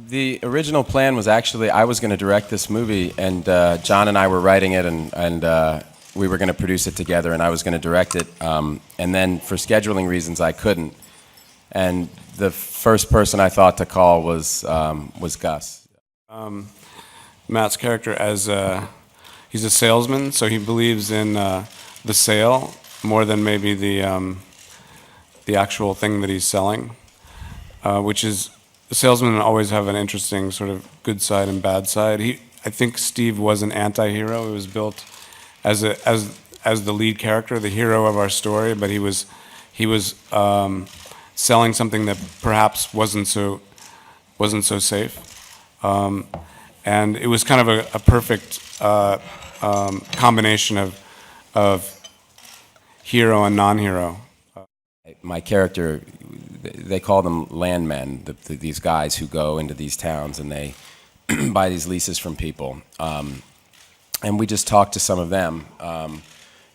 The original plan was actually I was going to direct this movie, and John and I were writing it, and we were going to produce it together, and I was going to direct it. And then for scheduling reasons, I couldn't. And the first person I thought to call was Gus. Matt's character as he's a salesman, so he believes in the sale more than maybe the actual thing that he's selling, which is salesmen always have an interesting sort of good side and bad side. I think Steve was an anti-hero. He was built as the lead character, the hero of our story, but he was selling something that perhaps wasn't so safe, and it was kind of a perfect combination of hero and non-hero. My character, they call them landmen, these guys who go into these towns and they buy these leases from people. And we just talked to some of them.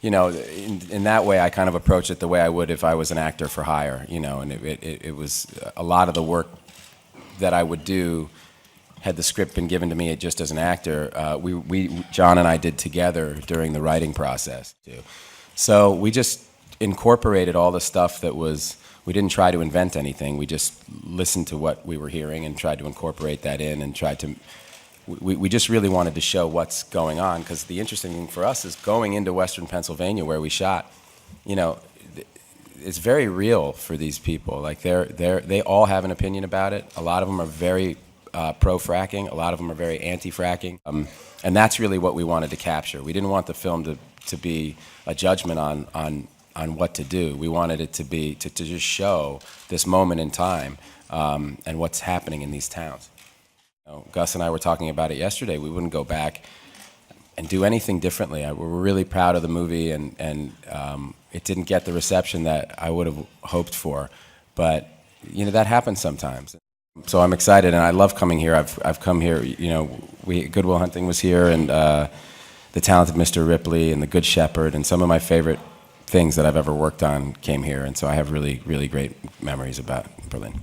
You know, in that way, I kind of approach it the way I would if I was an actor for hire, you know, and it was a lot of the work that I would do had the script been given to me just as an actor, John and I did together during the writing process, too. So we just incorporated all the stuff that was, we didn't try to invent anything, we just listened to what we were hearing and tried to incorporate that in and tried to, we just really wanted to show what's going on, because the interesting thing for us is going into Western Pennsylvania where we shot, you know, it's very real for these people. Like they all have an opinion about it. A lot of them are very pro-fracking, a lot of them are very anti-fracking, and that's really what we wanted to capture. We didn't want the film to be a judgment on what to do. We wanted it to be to just show this moment in time and what's happening in these towns. You know, Gus and I were talking about it yesterday. We wouldn't go back and do anything differently. We're really proud of the movie, and it didn't get the reception that I would have hoped for. But you know, that happens sometimes. So I'm excited, and I love coming here. I've come here. You know, Good Will Hunting was here, and The Talented Mr. Ripley, and The Good Shepherd, and some of my favorite things that I've ever worked on came here. And so I have really, really great memories about Berlin.